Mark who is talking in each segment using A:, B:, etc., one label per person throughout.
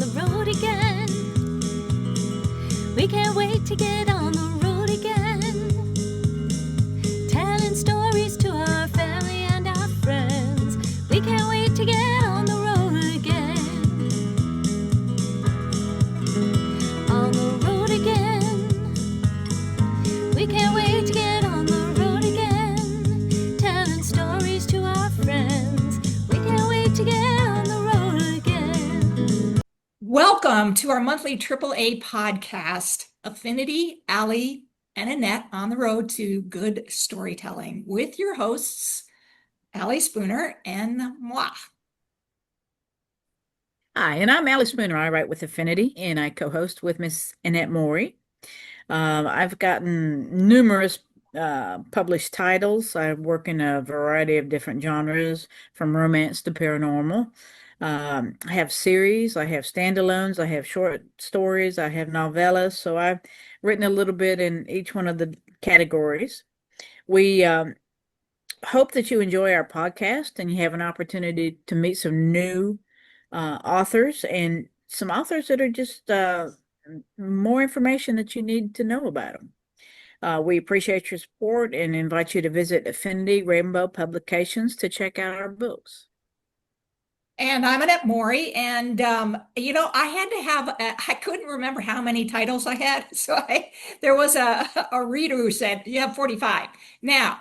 A: on the road again. We can't wait to get on the road again. Telling stories to our family and our friends. We can't wait to get on the road again. On the road again. We can't wait to get on the road again. Telling stories to our friends. We can't wait to get on the road again.
B: Welcome to our monthly AAA podcast, Affinity, Allie, and Annette on the road to good storytelling with your hosts, Allie Spooner and moi.
C: Hi, and I'm Allie Spooner. I write with Affinity, and I co-host with Miss Annette Maury. I've gotten numerous published titles. I work in a variety of different genres, from romance to paranormal. I have series, I have standalones, I have short stories, I have novellas. So I've written a little bit in each one of the categories. We hope that you enjoy our podcast and you have an opportunity to meet some new authors and some authors that are just more information that you need to know about them. We appreciate your support and invite you to visit Affinity Rainbow Publications to check out our books.
B: And I'm Annette Maury, and I had to have I couldn't remember how many titles I had, so there was a reader who said you have 45. Now,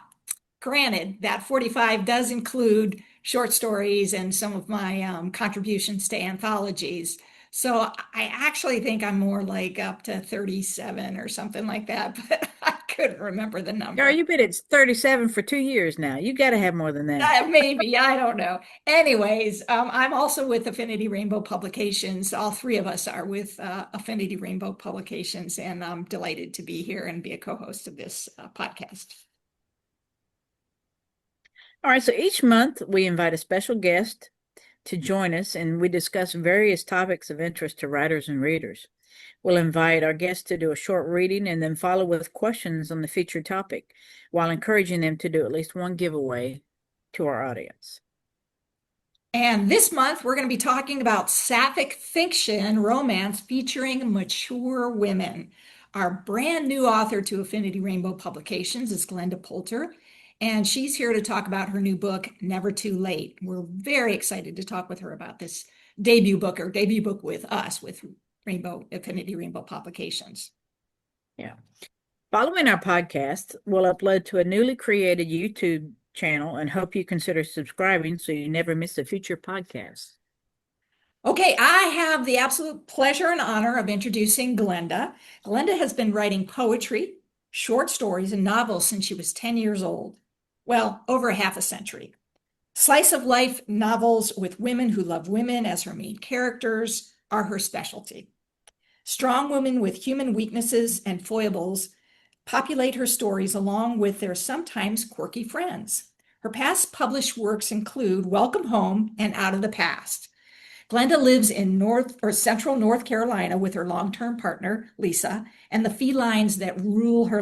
B: granted, that 45 does include short stories and some of my contributions to anthologies. So I actually think I'm more like up to 37 or something like that, but I couldn't remember the number.
C: Girl, you've been at 37 for 2 years now. You got to have more than that.
B: Maybe, I don't know. Anyways, I'm also with Affinity Rainbow Publications. All three of us are with Affinity Rainbow Publications, and I'm delighted to be here and be a co-host of this podcast.
C: All right, so each month we invite a special guest to join us, and we discuss various topics of interest to writers and readers. We'll invite our guests to do a short reading and then follow with questions on the featured topic, while encouraging them to do at least one giveaway to our audience.
B: And this month, we're going to be talking about sapphic fiction romance featuring mature women. Our brand new author to Affinity Rainbow Publications is Glenda Poulter, and she's here to talk about her new book, Never Too Late. We're very excited to talk with her about this debut book with us, with Affinity Rainbow Publications.
C: Yeah. Following our podcast, we'll upload to a newly created YouTube channel and hope you consider subscribing so you never miss a future podcast.
B: Okay, I have the absolute pleasure and honor of introducing Glenda. Glenda has been writing poetry, short stories, and novels since she was 10 years old. Well, over half a century. Slice of life novels with women who love women as her main characters are her specialty. Strong women with human weaknesses and foibles populate her stories along with their sometimes quirky friends. Her past published works include Welcome Home and Out of the Past. Glenda lives in central North Carolina with her long-term partner, Lisa, and the felines that rule their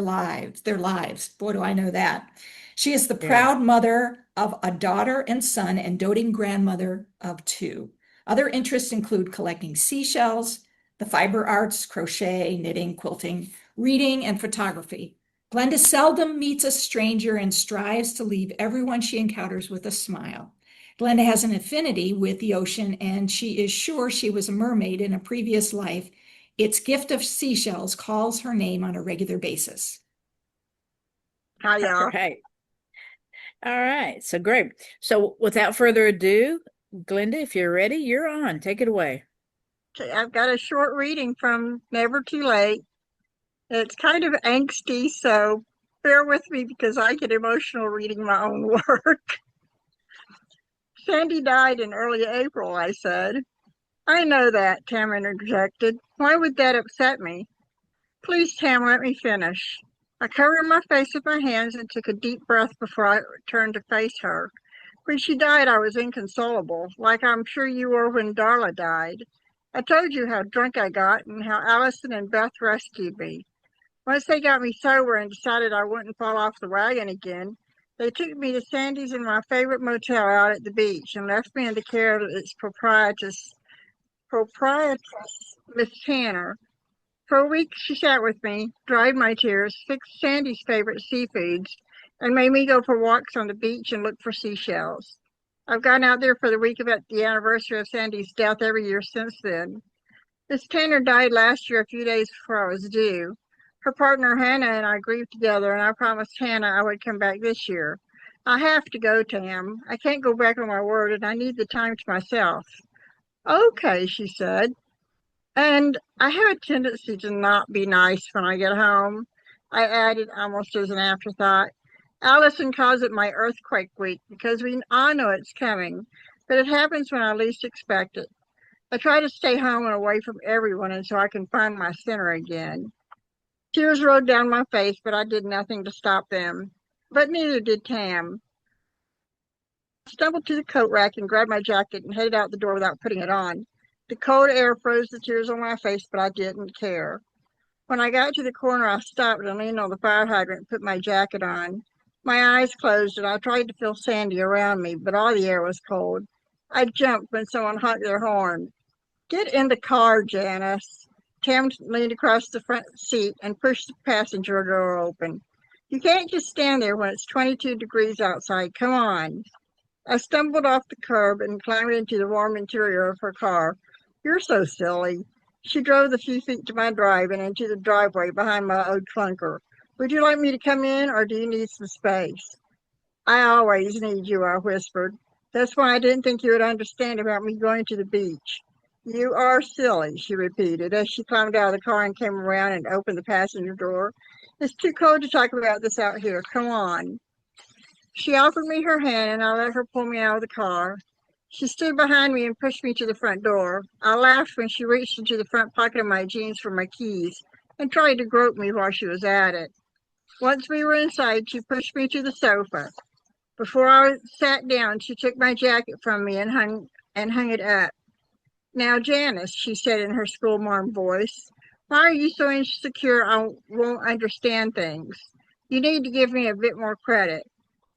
B: lives. Boy, do I know that. She is the proud mother of a daughter and son and doting grandmother of 2. Other interests include collecting seashells, the fiber arts, crochet, knitting, quilting, reading, and photography. Glenda seldom meets a stranger and strives to leave everyone she encounters with a smile. Glenda has an affinity with the ocean, and she is sure she was a mermaid in a previous life. Its gift of seashells calls her name on a regular basis.
D: Hi, y'all.
C: All right. So great. So without further ado, Glenda, if you're ready, you're on. Take it away.
D: Okay, I've got a short reading from Never Too Late. It's kind of angsty, so bear with me because I get emotional reading my own work. Sandy died in early April, I said. I know that, Tam interjected. Why would that upset me? Please, Tam, let me finish. I covered my face with my hands and took a deep breath before I turned to face her. When she died, I was inconsolable, like I'm sure you were when Darla died. I told you how drunk I got and how Allison and Beth rescued me. Once they got me sober and decided I wouldn't fall off the wagon again, they took me to Sandy's in my favorite motel out at the beach and left me in the care of its proprietress proprietress, Miss Tanner. For a week she sat with me, dried my tears, fixed Sandy's favorite seafoods, and made me go for walks on the beach and look for seashells. I've gone out there for the week of the anniversary of Sandy's death every year since then. Miss Tanner died last year a few days before I was due. Her partner Hannah and I grieved together, and I promised Hannah I would come back this year. I have to go, Tam. I can't go back on my word, and I need the time to myself. Okay, she said. And I have a tendency to not be nice when I get home, I added almost as an afterthought. Allison calls it my earthquake week because we all know it's coming, but it happens when I least expect it. I try to stay home and away from everyone until I can find my center again. Tears rolled down my face, but I did nothing to stop them. But neither did Tam. I stumbled to the coat rack and grabbed my jacket and headed out the door without putting it on. The cold air froze the tears on my face, but I didn't care. When I got to the corner, I stopped and leaned on the fire hydrant and put my jacket on. My eyes closed and I tried to feel Sandy around me, but all the air was cold. I jumped when someone honked their horn. Get in the car, Janice. Tam leaned across the front seat and pushed the passenger door open. You can't just stand there when it's 22 degrees outside. Come on. I stumbled off the curb and climbed into the warm interior of her car. You're so silly. She drove the few feet to my drive and into the driveway behind my old clunker. Would you like me to come in, or do you need some space? I always need you, I whispered. That's why I didn't think you would understand about me going to the beach. You are silly, she repeated as she climbed out of the car and came around and opened the passenger door. It's too cold to talk about this out here. Come on. She offered me her hand and I let her pull me out of the car. She stood behind me and pushed me to the front door. I laughed when she reached into the front pocket of my jeans for my keys and tried to grope me while she was at it. Once we were inside, she pushed me to the sofa. Before I sat down, she took my jacket from me and hung it up. Now, Janice, she said in her schoolmarm voice, why are you so insecure I won't understand things? You need to give me a bit more credit.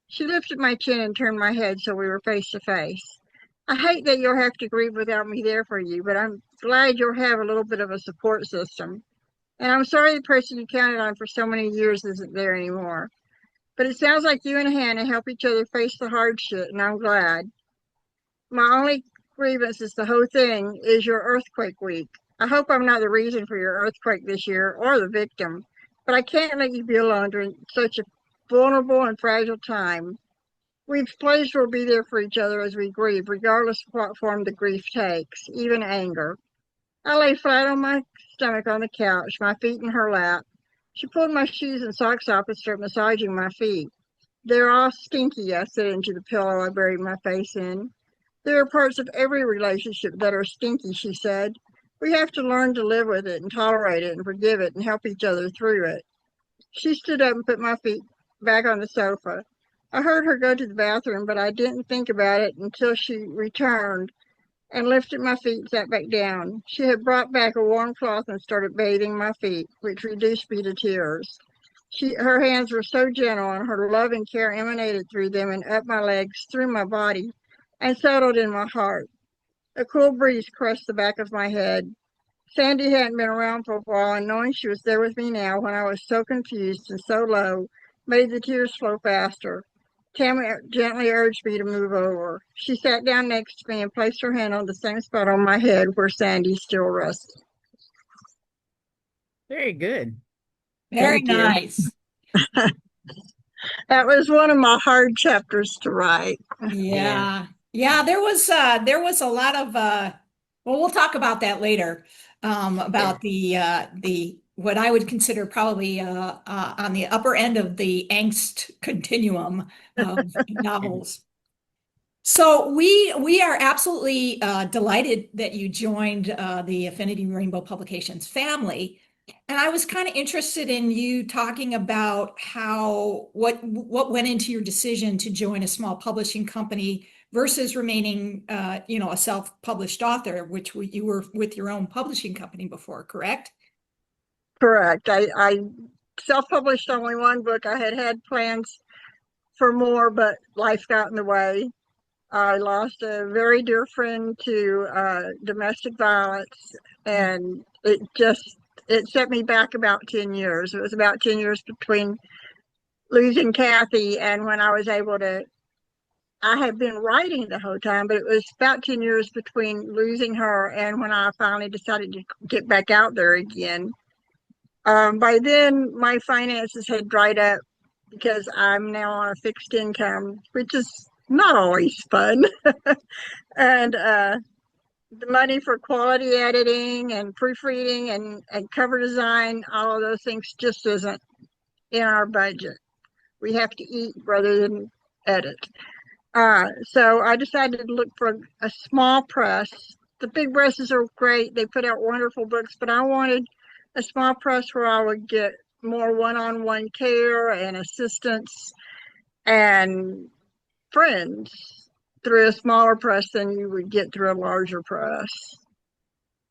D: She lifted my chin and turned my head so we were face to face. I hate that you'll have to grieve without me there for you, but I'm glad you'll have a little bit of a support system. And I'm sorry the person you counted on for so many years isn't there anymore. But it sounds like you and Hannah help each other face the hard shit, and I'm glad. My only grievance is the whole thing is your earthquake week. I hope I'm not the reason for your earthquake this year or the victim, but I can't let you be alone during such a vulnerable and fragile time. We've pledged we'll be there for each other as we grieve, regardless of what form the grief takes, even anger. I lay flat on my stomach on the couch, my feet in her lap. She pulled my shoes and socks off and started massaging my feet. They're all stinky, I said into the pillow I buried my face in. There are parts of every relationship that are stinky, she said. We have to learn to live with it and tolerate it and forgive it and help each other through it. She stood up and put my feet back on the sofa. I heard her go to the bathroom, but I didn't think about it until she returned and lifted my feet and sat back down. She had brought back a warm cloth and started bathing my feet, which reduced me to tears. Her hands were so gentle, and her love and care emanated through them and up my legs, through my body, and settled in my heart. A cool breeze caressed the back of my head. Sandy hadn't been around for a while, and knowing she was there with me now when I was so confused and so low made the tears flow faster. Tammy gently urged me to move over. She sat down next to me and placed her hand on the same spot on my head where Sandy still rested.
C: Very good.
B: Very
C: Thank you.
B: nice.
D: That was one of my hard chapters to write.
B: Yeah. Yeah, there was a lot of well, we'll talk about that later. About the what I would consider probably on the upper end of the angst continuum of novels. So we are absolutely delighted that you joined the Affinity Rainbow Publications family. And I was kind of interested in you talking about how what went into your decision to join a small publishing company versus remaining, a self-published author, which you were with your own publishing company before, correct?
D: Correct. I self-published only one book. I had plans for more, but life got in the way. I lost a very dear friend to domestic violence, and it set me back about 10 years. It was about 10 years between losing Kathy and when I was able to. I had been writing the whole time, but it was about 10 years between losing her and when I finally decided to get back out there again. By then, my finances had dried up because I'm now on a fixed income, which is not always fun. And the money for quality editing and proofreading and cover design, all of those things just isn't in our budget. We have to eat rather than edit. So I decided to look for a small press. The big presses are great. They put out wonderful books, but I wanted a small press where I would get more one-on-one care and assistance and friends through a smaller press than you would get through a larger press.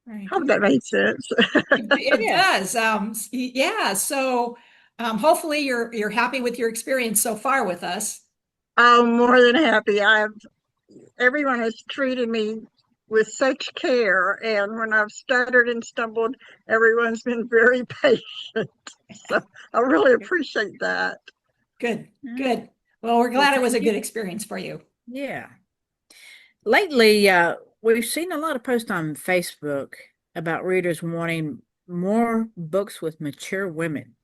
B: Right.
D: Hope that made sense.
B: It
C: Yeah.
B: does. Yeah. So hopefully you're happy with your experience so far with us.
D: I'm more than happy. Everyone has treated me with such care, and when I've stuttered and stumbled, everyone's been very patient. So I really appreciate that.
B: Good,
C: Mm.
B: good. Well, we're
C: Well,
B: glad it was a
C: thank you.
B: good experience for you.
C: Yeah. Lately, we've seen a lot of posts on Facebook about readers wanting more books with mature women,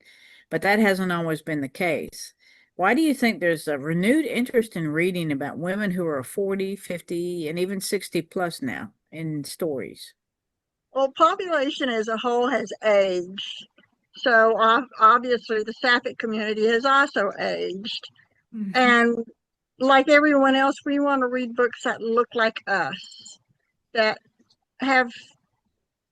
C: but that hasn't always been the case. Why do you think there's a renewed interest in reading about women who are 40, 50, and even 60 plus now in stories?
D: Well, population as a whole has aged. So obviously, the Sapphic community has also aged.
B: Mhm.
D: And like everyone else, we want to read books that look like us, that have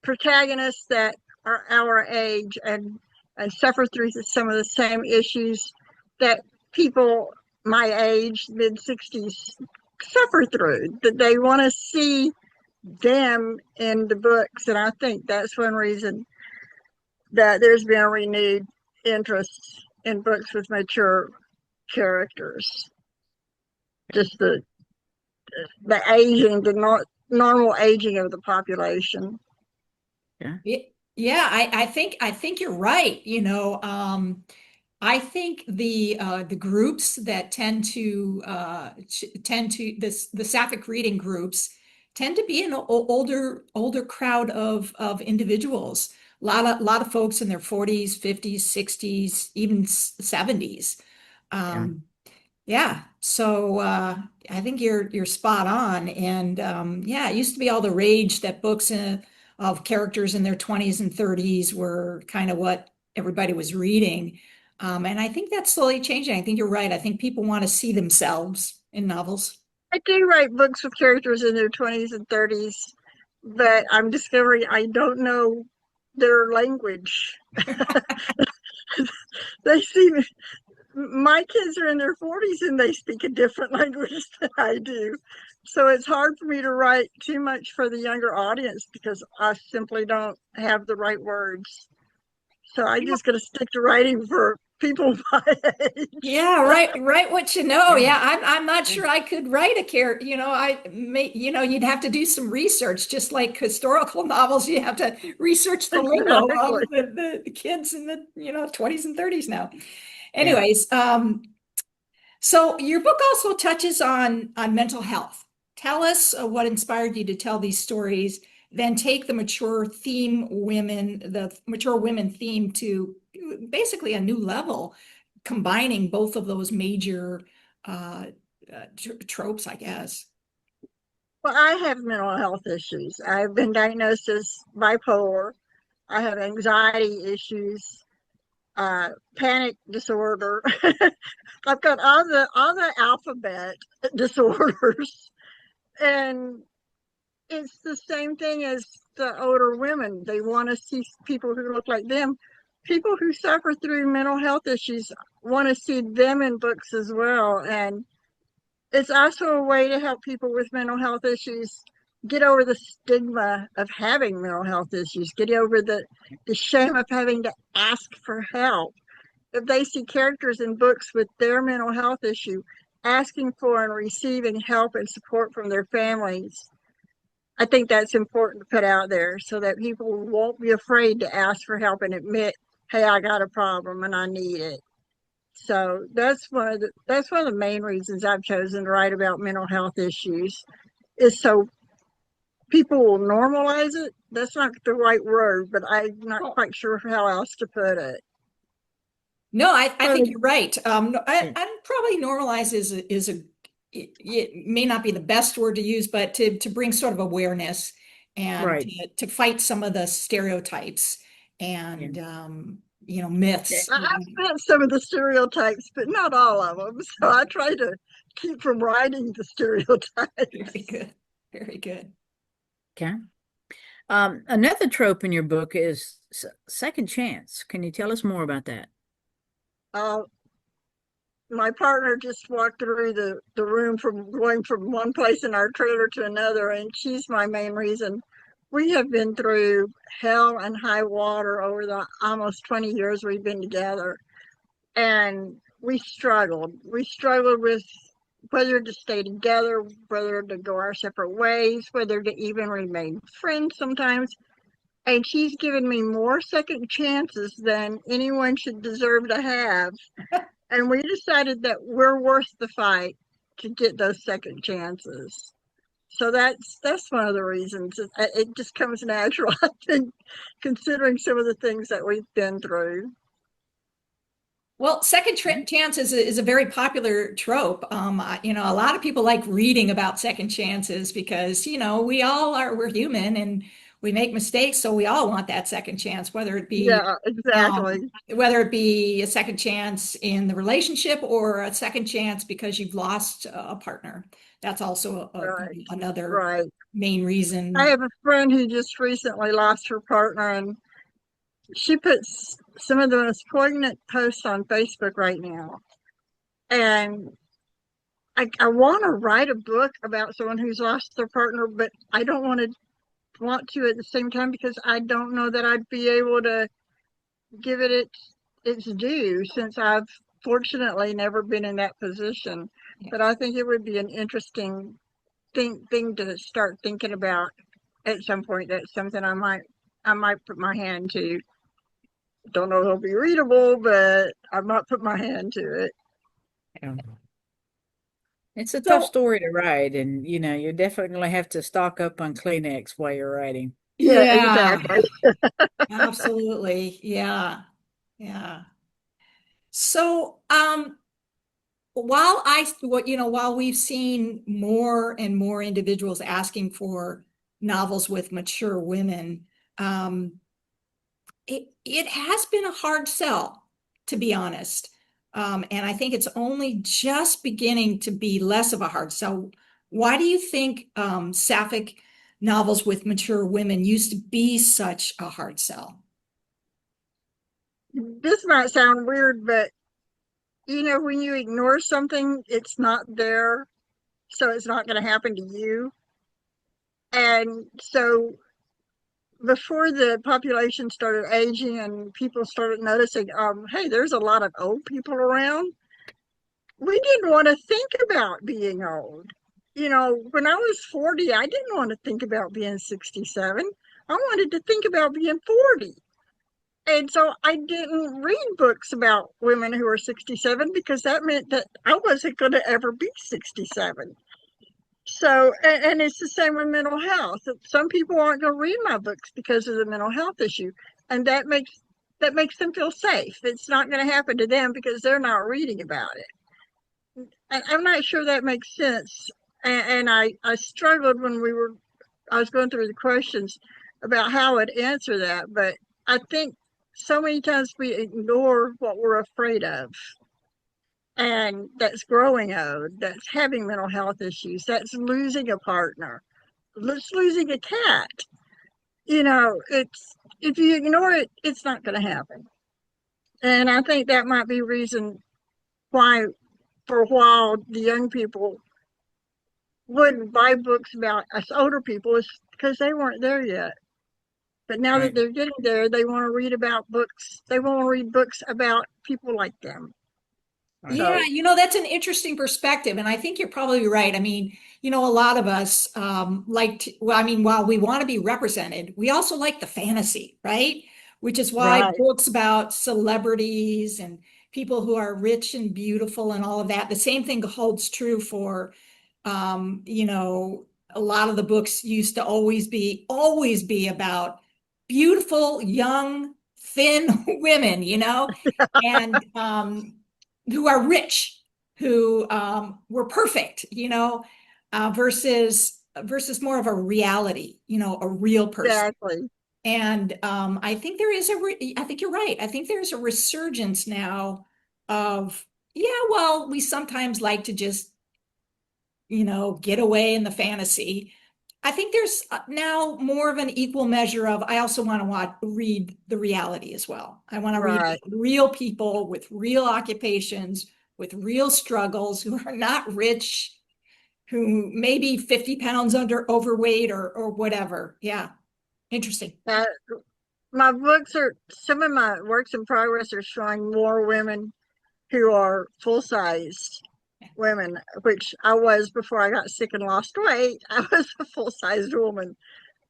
D: protagonists that are our age and suffer through some of the same issues that people my age, mid 60s, suffer through, that they want to see them in the books. And I think that's one reason that there's been a renewed interest in books with mature characters. Just the aging, normal aging of the population.
C: Yeah.
B: Yeah, I think you're right. I think the groups that tend to the Sapphic reading groups tend to be an older crowd of individuals. A lot of folks in their 40s, 50s, 60s, even 70s.
C: Yeah.
B: Yeah, so I think you're spot on, and yeah, it used to be all the rage that books of characters in their 20s and 30s were kind of what everybody was reading, and I think that's slowly changing. I think you're right. I think people want to see themselves in novels.
D: I do write books with characters in their 20s and 30s, but I'm discovering I don't know their language. They seem My kids are in their 40s and they speak a different language than I do. So it's hard for me to write too much for the younger audience because I simply don't have the right words. So I just got to stick to writing for people my age.
B: Yeah, right. What you know.
C: Yeah.
B: Yeah, I'm not
C: Yeah.
B: sure I could write a character. You'd have to do some research, just like historical novels. You have to research the lingo
D: Exactly.
B: of the kids in the 20s and 30s now.
C: Yeah.
B: Anyways, so your book also touches on mental health. Tell us what inspired you to tell these stories, then take the mature women theme to basically a new level, combining both of those major uh, tropes, I guess.
D: Well, I have mental health issues. I've been diagnosed as bipolar. I have anxiety issues, panic disorder. I've got all the alphabet disorders, and it's the same thing as the older women. They want to see people who look like them. People who suffer through mental health issues want to see them in books as well. And it's also a way to help people with mental health issues get over the stigma of having mental health issues, get over the shame of having to ask for help. If they see characters in books with their mental health issue, asking for and receiving help and support from their families. I think that's important to put out there so that people won't be afraid to ask for help and admit, hey, I got a problem and I need it. So that's one of the main reasons I've chosen to write about mental health issues, is so people will normalize it. That's not the right word, but I'm not quite sure how else to put it.
B: No, I think
D: But
B: you're right.
C: Yeah.
B: I probably normalize it may not be the best word to use, but to bring sort of awareness and
C: Right.
B: to fight some of the stereotypes
C: Yeah.
B: and myths.
D: I've met some of the stereotypes, but not all of them. So I try to keep from writing the stereotypes.
B: Very good. Very good.
C: Okay. Another trope in your book is second chance. Can you tell us more about that?
D: Uh, my partner just walked through the room from going from one place in our trailer to another, and she's my main reason. We have been through hell and high water over the almost 20 years we've been together, and we struggled. We struggled with whether to stay together, whether to go our separate ways, whether to even remain friends sometimes. And she's given me more second chances than anyone should deserve to have. And we decided that we're worth the fight to get those second chances. So that's one of the reasons. It just comes natural, I think, considering some of the things that we've been through.
B: Well, second chance is a very popular trope. A lot of people like reading about second chances because, we're human and we make mistakes. So we all want that second chance,
D: Yeah, exactly.
B: whether it be a second chance in the relationship or a second chance because you've lost a partner. That's also
D: Right,
B: another
D: right.
B: main
D: I
B: reason.
D: have a friend who just recently lost her partner, and she puts some of the most poignant posts on Facebook right now. And I want to write a book about someone who's lost their partner, but I don't want to at the same time because I don't know that I'd be able to give it its due, since I've fortunately never been in that position.
B: Yeah.
D: But I think it would be an interesting thing to start thinking about at some point. That's something I might put my hand to. Don't know if it'll be readable, but I might put my hand to it.
C: Yeah. It's a tough
B: So,
C: story to write, and you definitely have to stock up on Kleenex while you're writing.
D: Yeah,
B: yeah,
D: exactly.
B: absolutely. Yeah. Yeah. So, while we've seen more and more individuals asking for novels with mature women, it has been a hard sell, to be honest. And I think it's only just beginning to be less of a hard sell. Why do you think sapphic novels with mature women used to be such a hard sell?
D: This might sound weird, but when you ignore something, it's not there, so it's not going to happen to you. And so before the population started aging and people started noticing, hey, there's a lot of old people around, we didn't want to think about being old. When I was 40, I didn't want to think about being 67. I wanted to think about being 40. And so I didn't read books about women who are 67 because that meant that I wasn't going to ever be 67. So, and it's the same with mental health. Some people aren't going to read my books because of the mental health issue, and that makes them feel safe. It's not going to happen to them because they're not reading about it. And I'm not sure that makes sense. And I struggled when I was going through the questions about how I'd answer that, but I think so many times we ignore what we're afraid of. And that's growing old, that's having mental health issues, that's losing a partner, that's losing a cat. It's if you ignore it, it's not going to happen. And I think that might be reason why for a while the young people wouldn't buy books about us older people, is because they weren't there yet. But now that
C: Right.
D: they're getting there, they want to read about books. They want to read books about people like them.
B: Yeah,
D: So,
B: that's an interesting perspective, and I think you're probably right. I mean, a lot of us like to, well, I mean, while we want to be represented, we also like the fantasy, right? Which is why
D: right,
B: books about celebrities and people who are rich and beautiful and all of that, the same thing holds true for, a lot of the books used to always be about beautiful, young, thin women, and who are rich, who were perfect, versus more of a reality, a real person.
D: exactly.
B: And I think there is I think you're right. I think there's a resurgence now of, yeah, well, we sometimes like to just, get away in the fantasy. I think there's now more of an equal measure of, I also want to read the reality as well. I want to read
D: Right.
B: real people with real occupations, with real struggles, who are not rich, who may be 50 pounds overweight or whatever. Yeah. Interesting.
D: Uh, some of my works in progress are showing more women who are full-sized women, which I was before I got sick and lost weight. I was a full-sized woman.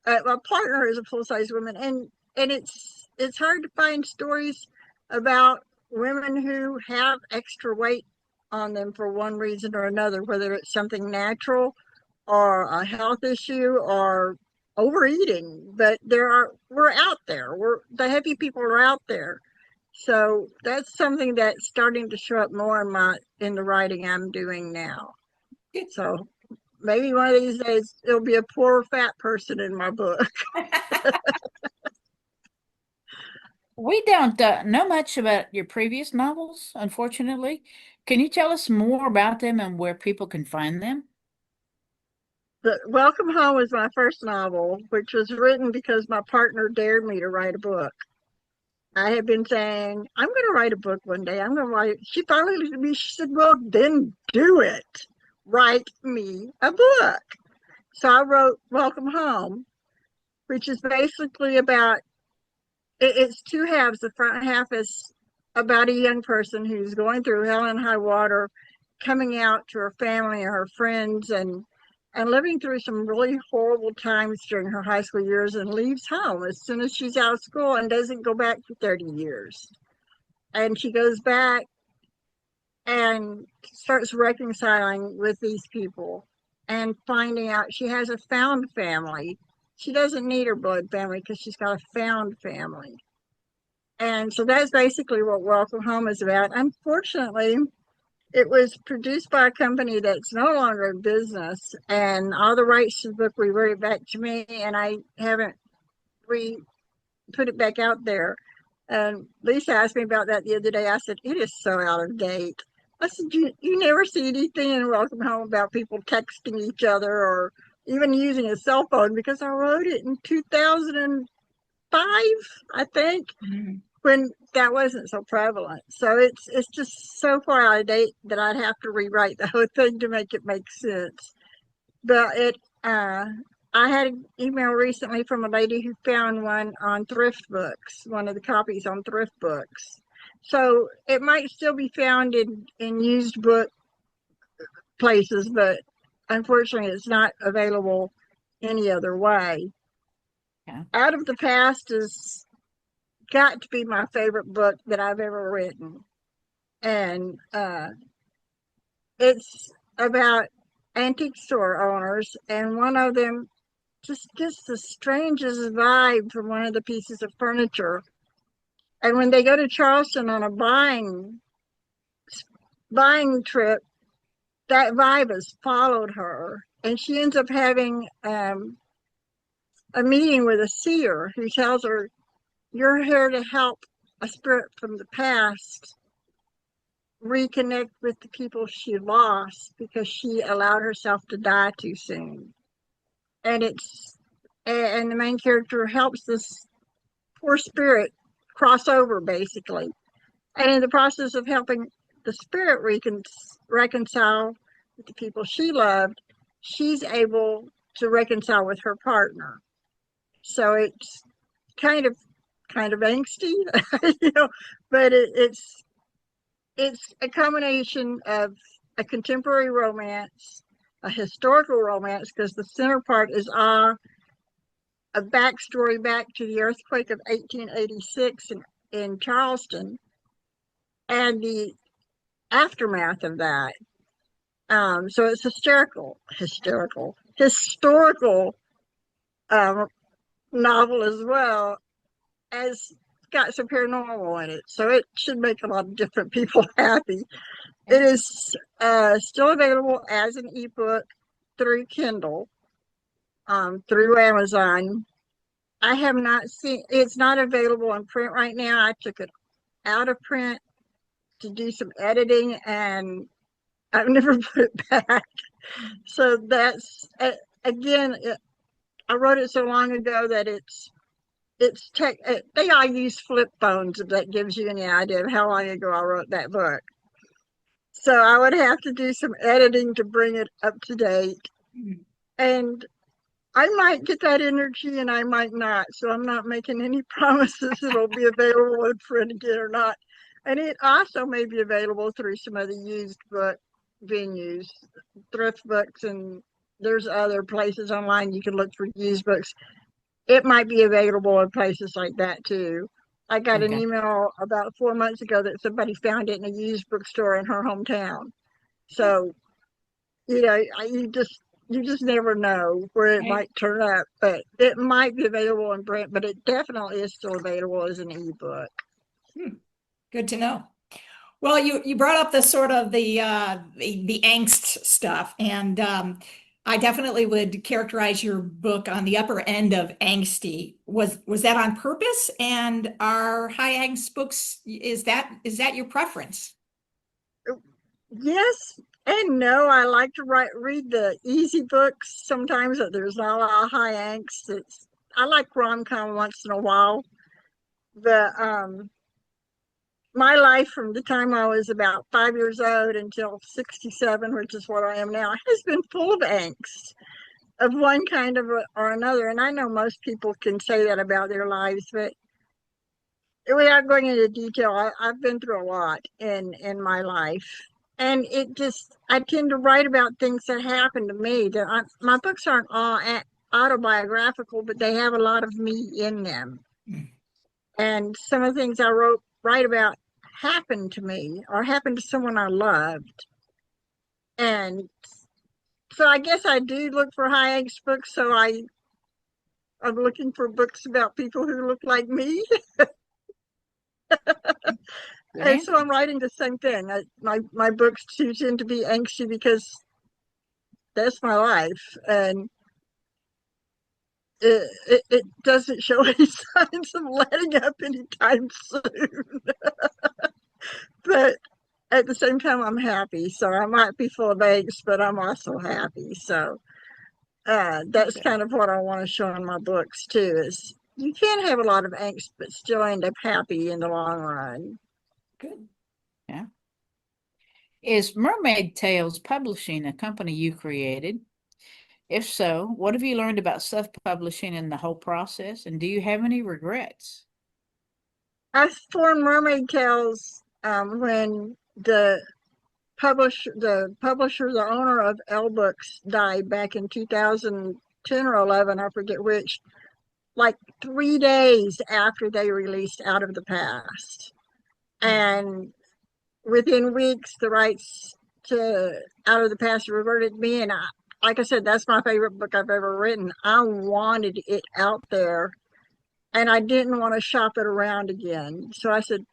D: My partner is a full-sized woman, and it's hard to find stories about women who have extra weight on them for one reason or another, whether it's something natural or a health issue or overeating. But we're out there. The heavy people are out there. So that's something that's starting to show up more in the writing I'm doing now. So maybe one of these days it'll be a poor fat person in my book.
C: We don't know much about your previous novels, unfortunately. Can you tell us more about them and where people can find them?
D: The Welcome Home was my first novel, which was written because my partner dared me to write a book. I had been saying, I'm going to write a book one day. I'm going to write. She finally looked at me. She said, well, then do it. Write me a book. So I wrote Welcome Home, which is basically about it's two halves. The front half is about a young person who's going through hell and high water, coming out to her family and her friends, and living through some really horrible times during her high school years, and leaves home as soon as she's out of school and doesn't go back for 30 years. And she goes back and starts reconciling with these people and finding out she has a found family. She doesn't need her blood family because she's got a found family. And so that's basically what Welcome Home is about. Unfortunately, it was produced by a company that's no longer in business, and all the rights to the book reverted back to me, and I haven't re put it back out there. And Lisa asked me about that the other day. I said, it is so out of date. I said, you never see anything in Welcome Home about people texting each other or even using a cell phone, because I wrote it in 2005, I think, when that wasn't so prevalent. So it's just so far out of date that I'd have to rewrite the whole thing to make it make sense. But I had an email recently from a lady who found one on Thrift Books, one of the copies on Thrift Books. So it might still be found in used book places, but unfortunately it's not available any other way.
C: Yeah.
D: Out of the Past has got to be my favorite book that I've ever written. And it's about antique store owners, and one of them just gets the strangest vibe from one of the pieces of furniture. And when they go to Charleston on a buying trip, that vibe has followed her, and she ends up having a meeting with a seer who tells her, "You're here to help a spirit from the past reconnect with the people she lost because she allowed herself to die too soon." And the main character helps this poor spirit cross over, basically. And in the process of helping the spirit reconcile with the people she loved, she's able to reconcile with her partner. So it's kind of kind of angsty, you know, but it's it's a combination of a contemporary romance, a historical romance, because the center part is a backstory back to the earthquake of 1886 in Charleston and the aftermath of that. So it's historical um, novel as well as got some paranormal in it. So it should make a lot of different people happy. It is still available as an ebook through Kindle, through Amazon. I have not seen it's not available in print right now. I took it out of print to do some editing and I've never put it back. So that's again, I wrote it so long ago that it's tech. They all use flip phones, if that gives you any idea of how long ago I wrote that book. So I would have to do some editing to bring it up to date. And I might get that energy and I might not. So I'm not making any promises it'll be available in print again or not. And it also may be available through some of the used book venues, thrift books, and there's other places online you can look for used books. It might be available in places like that too. I got an
C: Okay.
D: email about 4 months ago that somebody found it in a used bookstore in her hometown. So, you know, you just never know where it
B: Right.
D: might turn up, but it might be available in print, but it definitely is still available as an ebook.
B: Good to know. Well, you brought up the sort of the angst stuff, and I definitely would characterize your book on the upper end of angsty. Was that on purpose? And are high angst books, is that your preference?
D: Yes and no. I like to read the easy books sometimes that there's not a lot of high angst. I like rom-com once in a while. The My life from the time I was about 5 years old until 67, which is what I am now, has been full of angst of one kind of or another. And I know most people can say that about their lives, but without going into detail, I've been through a lot in my life. And I tend to write about things that happened to me. My books aren't all autobiographical, but they have a lot of me in them. And some of the things write about happened to me or happened to someone I loved. And so I guess I do look for high angst books. I'm looking for books about people who look like me.
C: Good
D: And so
C: answer.
D: I'm writing the same thing. My books tend to be angsty because that's my life. And it doesn't show any signs of letting up anytime soon. But at the same time, I'm happy. So I might be full of angst, but I'm also happy. So that's
C: Okay.
D: kind of what I want to show in my books too, is you can have a lot of angst, but still end up happy in the long run.
B: Good.
C: Yeah. Is Mermaid Tales Publishing a company you created? If so, what have you learned about self-publishing and the whole process? And do you have any regrets?
D: I formed Mermaid Tales when the owner of L Books died back in 2010 or 11, I forget which, like 3 days after they released Out of the Past. And within weeks, the rights to Out of the Past reverted to me. And like I said, that's my favorite book I've ever written. I wanted it out there and I didn't want to shop it around again. So I said,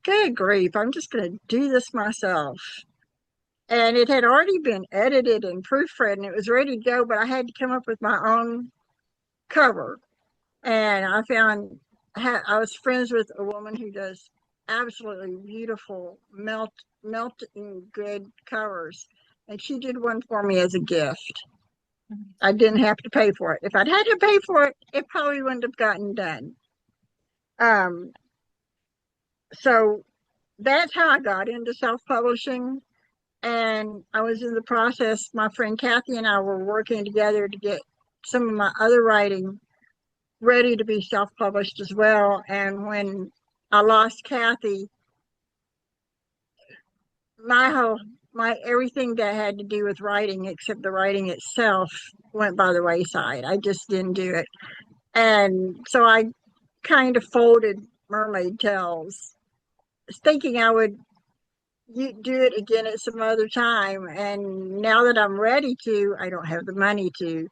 D: good grief, I'm just going to do this myself. And it had already been edited and proofread and it was ready to go, but I had to come up with my own cover. And I was friends with a woman who does absolutely beautiful melting good covers. And she did one for me as a gift. I didn't have to pay for it. If I'd had to pay for it, it probably wouldn't have gotten done. Um, so that's how I got into self-publishing. And I was in the process, my friend Kathy and I were working together to get some of my other writing ready to be self-published as well. And when I lost Kathy, my everything that had to do with writing, except the writing itself, went by the wayside. I just didn't do it. And so I kind of folded Mermaid Tales, thinking I would do it again at some other time. And now that I'm ready to, I don't have the money to.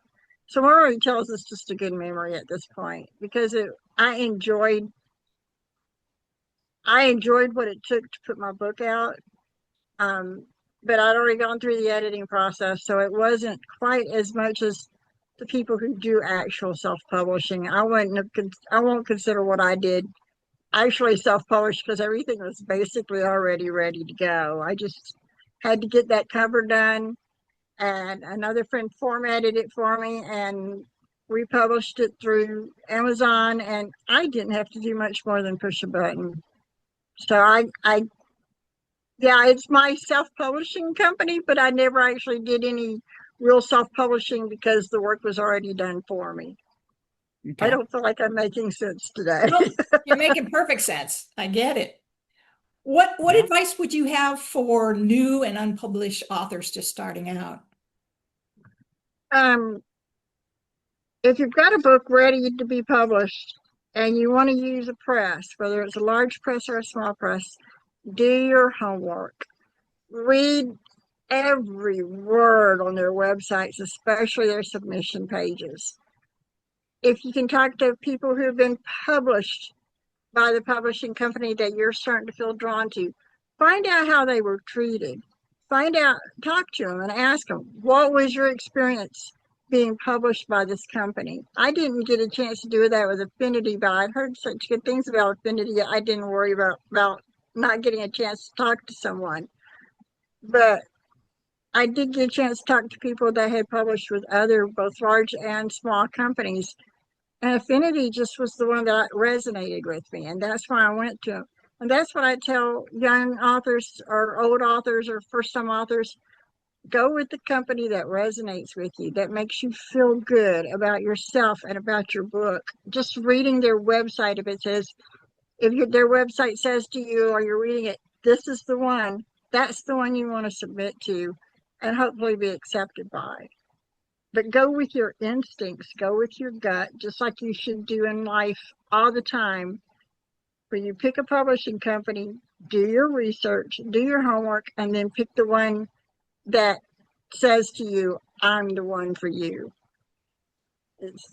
D: So Mermaid Tales is just a good memory at this point because I enjoyed what it took to put my book out. Um, but I'd already gone through the editing process, so it wasn't quite as much as the people who do actual self-publishing. I won't consider what I did actually self-published because everything was basically already ready to go. I just had to get that cover done, and another friend formatted it for me and republished it through Amazon, and I didn't have to do much more than push a button. So yeah, it's my self-publishing company, but I never actually did any real self-publishing because the work was already done for me. I
C: Okay.
D: don't feel like I'm making sense today.
B: No, you're making perfect sense. I get it. What
C: Yeah.
B: advice would you have for new and unpublished authors just starting out?
D: Um, if you've got a book ready to be published and you want to use a press, whether it's a large press or a small press, do your homework. Read every word on their websites, especially their submission pages. If you can talk to people who have been published by the publishing company that you're starting to feel drawn to, find out how they were treated. Talk to them and ask them, what was your experience being published by this company? I didn't get a chance to do that with Affinity, but I'd heard such good things about Affinity. I didn't worry about not getting a chance to talk to someone. But I did get a chance to talk to people that had published with other, both large and small companies. And Affinity just was the one that resonated with me. And that's why I went to. And that's what I tell young authors or old authors or first time authors. Go with the company that resonates with you, that makes you feel good about yourself and about your book. Just reading their website, their website says to you, or you're reading it, this is the one, that's the one you want to submit to and hopefully be accepted by. But go with your instincts, go with your gut, just like you should do in life all the time. When you pick a publishing company, do your research, do your homework, and then pick the one that says to you, I'm the one for you. It's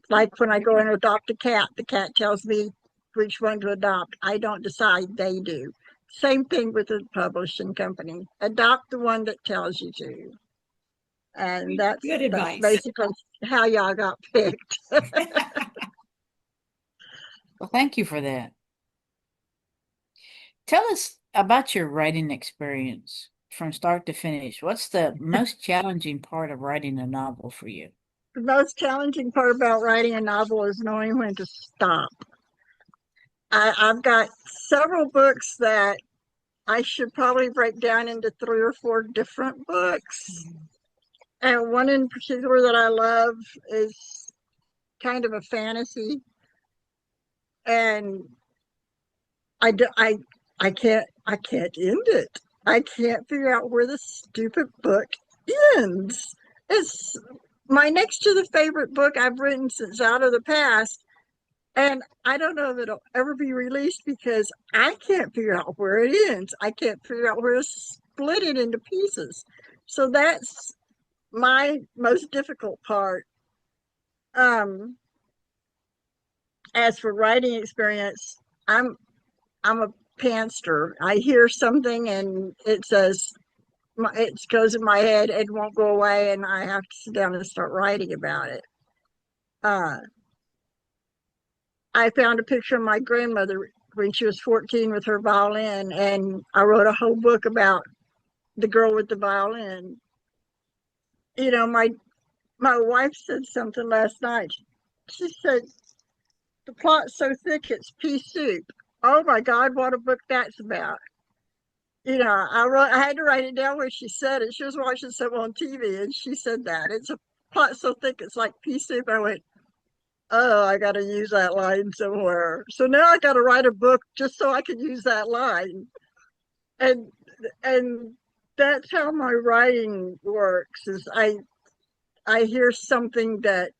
D: like when I go and adopt a cat, the cat tells me which one to adopt. I don't decide, they do. Same thing with the publishing company. Adopt the one that tells you to. And
B: Good
D: that's
B: advice.
D: basically how y'all got picked.
C: Well, thank you for that. Tell us about your writing experience from start to finish. What's the most challenging part of writing a novel for you?
D: The most challenging part about writing a novel is knowing when to stop. I've got several books that I should probably break down into 3 or 4 different books. And one in particular that I love is kind of a fantasy. And I, do, I can't end it. I can't figure out where the stupid book ends. It's my next to the favorite book I've written since Out of the Past. And I don't know if it'll ever be released because I can't figure out where it ends. I can't figure out where to split it into pieces. So that's my most difficult part. As for writing experience, I'm a pantser. I hear something and it goes in my head, it won't go away, and I have to sit down and start writing about it. I found a picture of my grandmother when she was 14 with her violin, and I wrote a whole book about the girl with the violin. You know, my wife said something last night. She said, the plot's so thick it's pea soup. Oh my God, what a book that's about. You know, I had to write it down where she said it. She was watching something on TV and she said that. It's a plot so thick it's like pea soup. I went, oh, I got to use that line somewhere. So now I got to write a book just so I can use that line. And and that's how my writing works, is I hear something that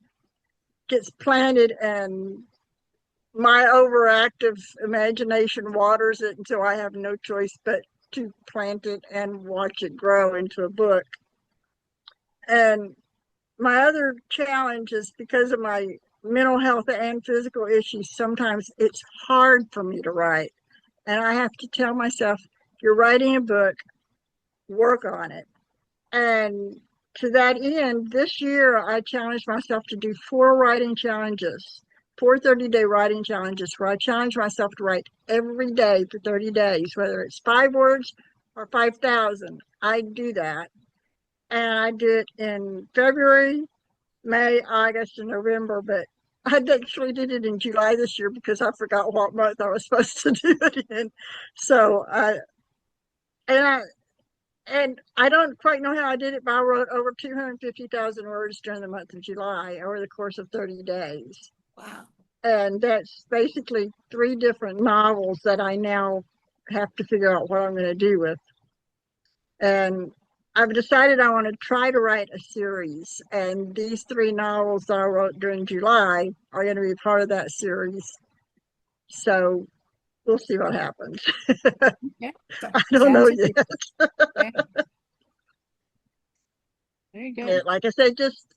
D: gets planted, and my overactive imagination waters it until I have no choice but to plant it and watch it grow into a book. And my other challenge is, because of my mental health and physical issues, sometimes it's hard for me to write. And I have to tell myself, you're writing a book, work on it. And to that end, this year I challenged myself to do 4 writing challenges, 4 30-day writing challenges, where I challenge myself to write every day for 30 days, whether it's 5 words or 5,000. I do that. And I do it in February, May, August, and November, but I actually did it in July this year because I forgot what month I was supposed to do it in. So I and I don't quite know how I did it, but I wrote over 250,000 words during the month of July over the course of 30 days.
B: Wow.
D: And that's basically 3 different novels that I now have to figure out what I'm going to do with. And I've decided I want to try to write a series. And these 3 novels that I wrote during July are going to be part of that series. So we'll see what happens.
C: Yeah.
D: I don't know yet.
C: Yeah. There you go.
D: Yeah, like I said, just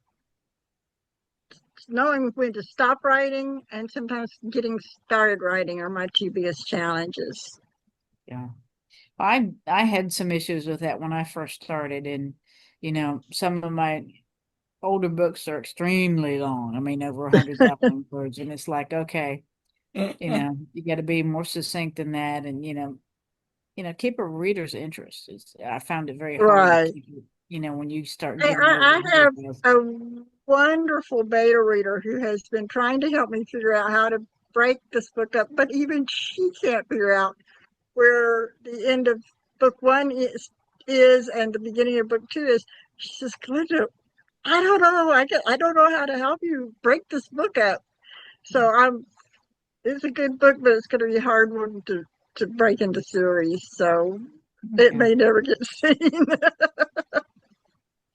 D: knowing when to stop writing and sometimes getting started writing are my 2 biggest challenges.
C: Yeah. I had some issues with that when I first started, and some of my older books are extremely long. I mean, over 100,000 words, and it's like, okay, you got to be more succinct than that, and keep a reader's interest. I found it very hard to
D: Right.
C: keep it, when you start
D: I,
C: getting over
D: I have
C: 100,000.
D: a wonderful beta reader who has been trying to help me figure out how to break this book up, but even she can't figure out where the end of book 1 is and the beginning of book 2 is. She says, Glenda, I don't know. I don't know how to help you break this book up. So it's a good book, but it's going to be a hard one to break into series. So it may never get seen.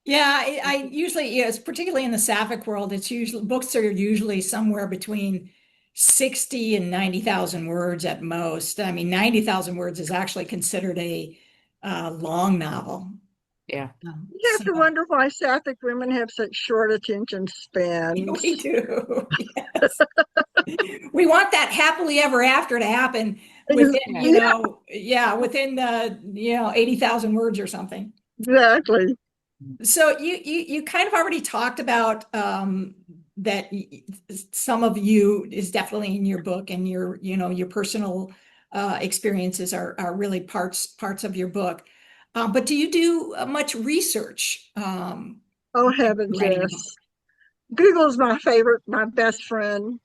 B: Yeah, I usually, it's particularly in the sapphic world, it's usually, books are usually somewhere between 60 and 90,000 words at most. I mean, 90,000 words is actually considered a long novel.
C: Yeah.
D: You have to wonder why Sapphic women have such short attention spans.
B: We do. Yes. We want that happily ever after to happen within, within the, 80,000 words or something.
D: Exactly.
B: So you kind of already talked about that some of you is definitely in your book, and your personal experiences are really parts of your book. But do you do much research?
D: Oh, heavens,
B: Writing a
D: yes.
B: book?
D: Google's my favorite, my best friend.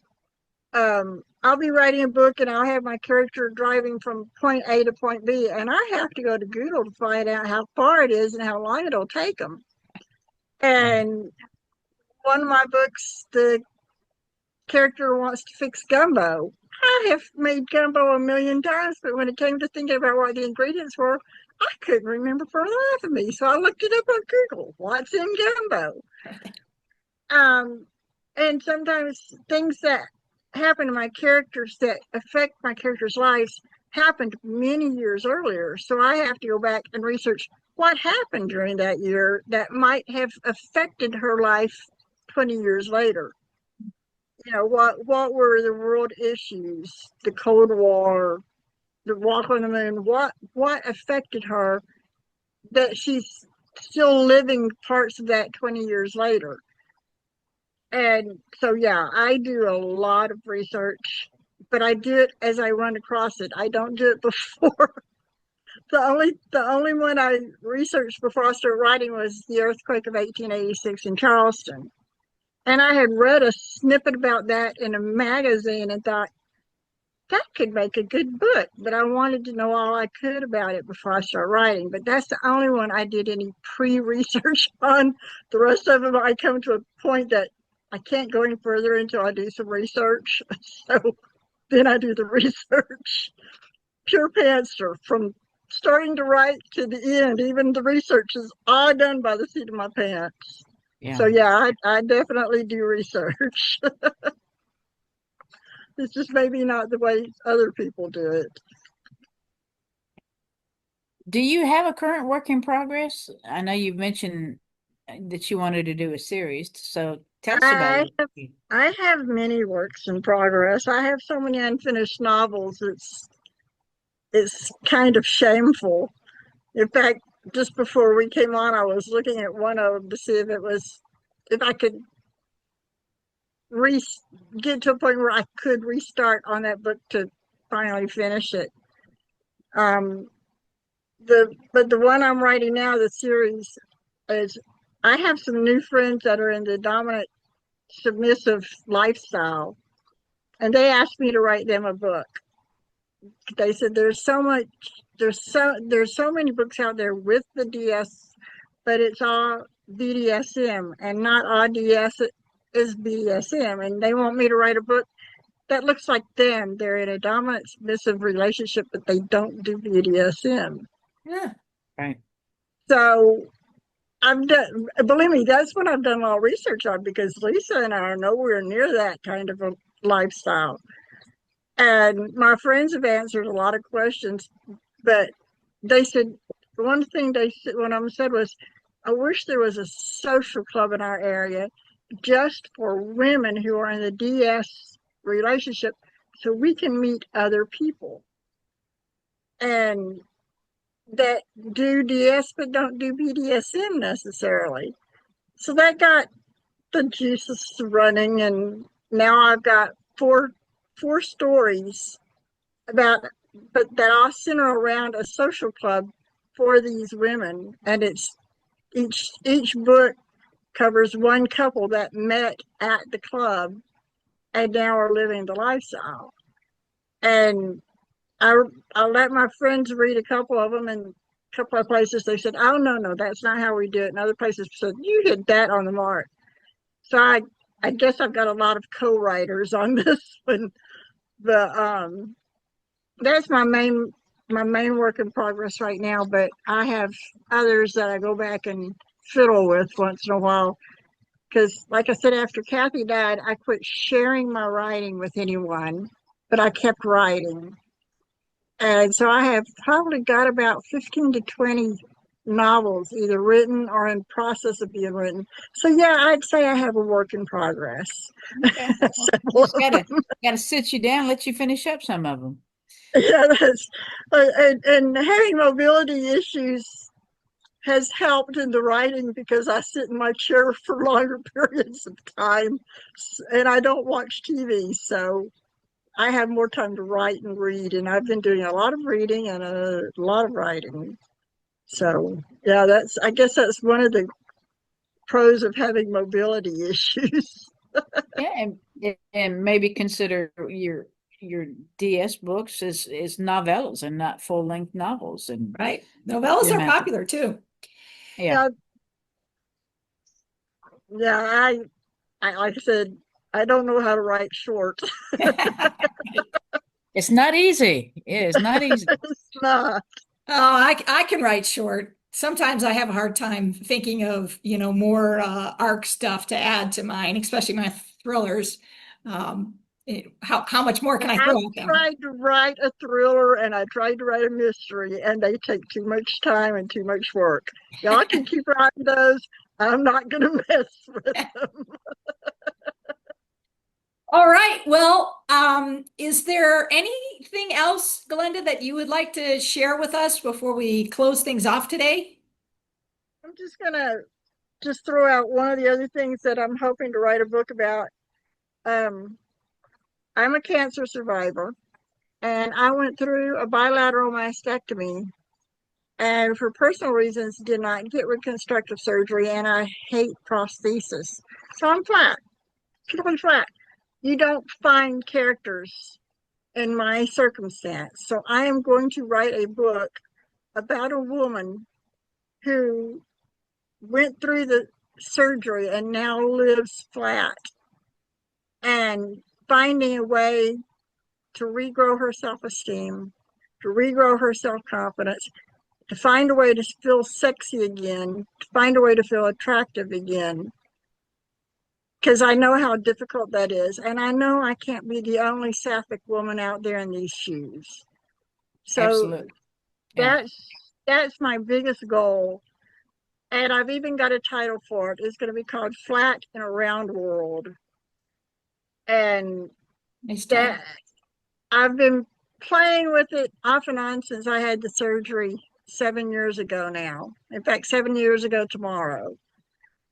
D: I'll be writing a book and I'll have my character driving from point A to point B, and I have to go to Google to find out how far it is and how long it'll take them. And one of my books, the character wants to fix gumbo. I have made gumbo a million times, but when it came to thinking about what the ingredients were, I couldn't remember for the life of me. So I looked it up on Google. What's in gumbo? And sometimes things that happen to my characters that affect my characters' lives happened many years earlier. So I have to go back and research what happened during that year that might have affected her life 20 years later. What were the world issues, the Cold War, the walk on the moon, what affected her that she's still living parts of that 20 years later. And so, yeah, I do a lot of research, but I do it as I run across it. I don't do it before. The only one I researched before I started writing was the earthquake of 1886 in Charleston. And I had read a snippet about that in a magazine and thought, that could make a good book, but I wanted to know all I could about it before I start writing. But that's the only one I did any pre-research on. The rest of them, I come to a point that I can't go any further until I do some research. So then I do the research. Pure pantser from starting to write to the end. Even the research is all done by the seat of my pants.
C: Yeah.
D: So yeah, I definitely do research. It's just maybe not the way other people do it.
C: Do you have a current work in progress? I know you've mentioned that you wanted to do a series, so tell us about it.
D: I have many works in progress. I have so many unfinished novels. It's kind of shameful. In fact, just before we came on, I was looking at one of them to see if I could get to a point where I could restart on that book to finally finish it. But the one I'm writing now, the series, is I have some new friends that are in the dominant submissive lifestyle, and they asked me to write them a book. They said there's so many books out there with the DS, but it's all BDSM, and not all DS is BDSM, and they want me to write a book that looks like them. They're in a dominant submissive relationship, but they don't do BDSM.
B: Yeah.
C: Right.
D: So I've done, believe me, that's what I've done a lot of research on, because Lisa and I are nowhere near that kind of a lifestyle. And my friends have answered a lot of questions, but they said, one thing they said, one of them said was, I wish there was a social club in our area just for women who are in the DS relationship so we can meet other people and that do DS but don't do BDSM necessarily. So that got the juices running, and now I've got four stories about, but that all center around a social club for these women, and it's each book covers one couple that met at the club and now are living the lifestyle. And I let my friends read a couple of them, and a couple of places they said, "Oh no, that's not how we do it." And other places said, "You hit that on the mark." So I guess I've got a lot of co-writers on this one, but that's my main work in progress right now. But I have others that I go back and fiddle with once in a while, because like I said, after Kathy died, I quit sharing my writing with anyone, but I kept writing. And so I have probably got about 15 to 20 novels either written or in process of being written. So yeah, I'd say I have a work in progress.
C: Okay. Well, just gotta sit you down, let you finish up some of them.
D: Yeah, that's and having mobility issues has helped in the writing, because I sit in my chair for longer periods of time, and I don't watch TV, so I have more time to write and read, and I've been doing a lot of reading and a lot of writing. So yeah, I guess that's one of the pros of having mobility issues.
C: Yeah, and maybe consider your DS books as novellas and not full-length novels. And
B: Right. Novellas are
C: Yeah.
B: popular too.
C: yeah,
D: Yeah, I like I said, I don't know how to write short.
C: it's not easy. It's not easy.
D: It's not.
B: Oh, I can write short. Sometimes I have a hard time thinking of, more arc stuff to add to mine, especially my thrillers. How much more can I throw
D: I've
B: at them?
D: tried to write a thriller and I tried to write a mystery, and they take too much time and too much work. Y'all can keep writing those. I'm not going to mess with them.
B: All right. Well, is there anything else, Glenda, that you would like to share with us before we close things off today?
D: I'm just going to throw out one of the other things that I'm hoping to write a book about. I'm a cancer survivor, and I went through a bilateral mastectomy, and for personal reasons did not get reconstructive surgery, and I hate prosthesis. So I'm flat, totally flat. You don't find characters in my circumstance. So I am going to write a book about a woman who went through the surgery and now lives flat, and finding a way to regrow her self-esteem to regrow her self-confidence, to find a way to feel sexy again, to find a way to feel attractive again. Because I know how difficult that is. And I know I can't be the only sapphic woman out there in these shoes. So
C: Absolutely. Yeah.
D: that's my biggest goal. And I've even got a title for it. It's going to be called Flat in a Round World. And
B: Nice title.
D: that I've been playing with it off and on since I had the surgery 7 years ago now. In fact, 7 years ago tomorrow.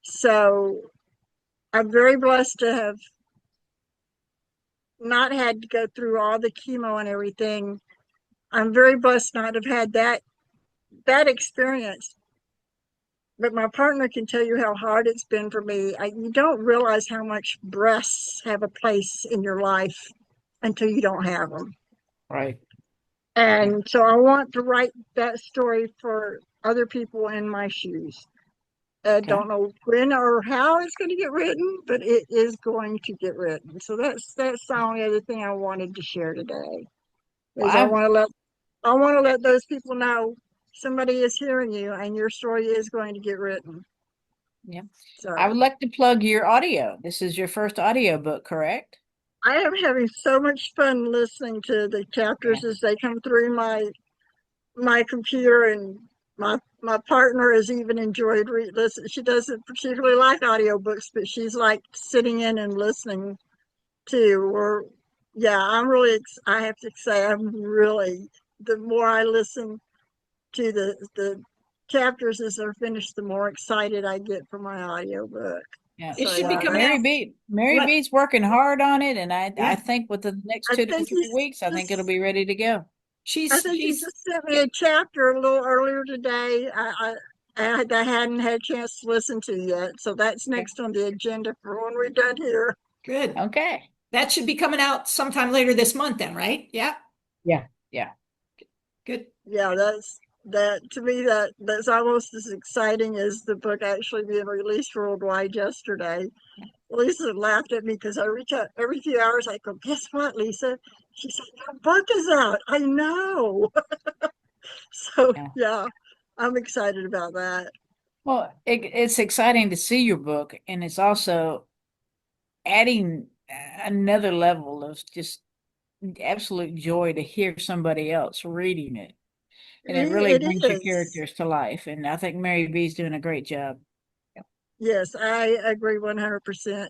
D: So I'm very blessed to have not had to go through all the chemo and everything. I'm very blessed not to have had that experience. But my partner can tell you how hard it's been for me. You don't realize how much breasts have a place in your life until you don't have them.
C: Right.
D: And so I want to write that story for other people in my shoes. I don't know when or how it's going to get written, but it is going to get written. So that's the only other thing I wanted to share today. Is I want to let those people know somebody is hearing you and your story is going to get written.
C: Yeah.
D: So
C: I would like to plug your audio. This is your first audio book, correct?
D: I am having so much fun listening to the chapters as they come through my computer, and my partner has even enjoyed listen. She doesn't particularly like audiobooks, but she's like sitting in and listening to. Or yeah, I have to say the more I listen to the chapters as they're finished, the more excited I get for my audiobook.
C: Yeah.
B: It should be coming
C: Mary
B: out.
C: Mary B's working hard on it, and I
B: Yeah.
C: think with the next
D: I
C: 2 to
D: think
C: 3 weeks, I think it'll be ready to go.
D: I think he just sent me a chapter a little earlier today. I hadn't had a chance to listen to yet, so that's next on the agenda for when we're done here.
B: Good.
C: Okay.
B: That should be coming out sometime later this month then, right? Yeah.
C: Yeah. Yeah.
B: Good.
D: Yeah, to me that's almost as exciting as the book actually being released worldwide yesterday. Lisa laughed at me because every few hours I go, guess what, Lisa? She said, your book is out. I know. So yeah, I'm excited about that.
C: Well, it's exciting to see your book, and it's also adding another level of just absolute joy to hear somebody else reading it. And it really
D: It
C: brings your
D: is.
C: characters to life. And I think Mary B's doing a great job.
D: Yes, I agree 100%.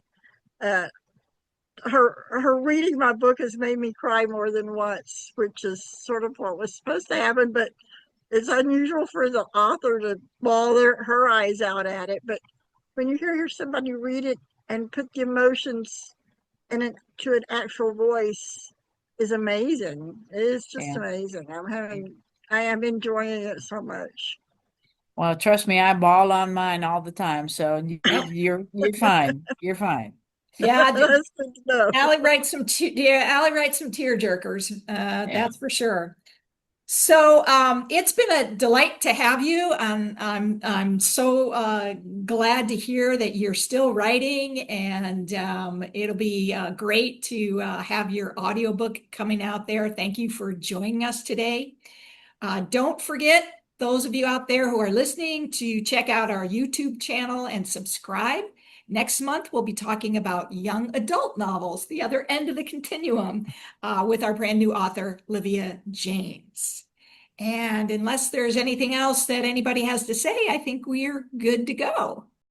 D: Her reading my book has made me cry more than once, which is sort of what was supposed to happen, but it's unusual for the author to bawl her eyes out at it. But when you hear somebody read it and put the emotions to an actual voice is amazing. It is just amazing. I am enjoying it so much.
C: Well, trust me, I bawl on mine all the time. So you're fine. You're fine.
B: Yeah.
D: That's good to know.
B: Allie writes some tear jerkers. That's for sure. So it's been a delight to have you. I'm so glad to hear that you're still writing, and it'll be great to have your audiobook coming out there. Thank you for joining us today. Don't forget, those of you out there who are listening, to check out our YouTube channel and subscribe. Next month, we'll be talking about young adult novels, the other end of the continuum, with our brand new author, Livia James. And unless there's anything else that anybody has to say, I think we're good to go.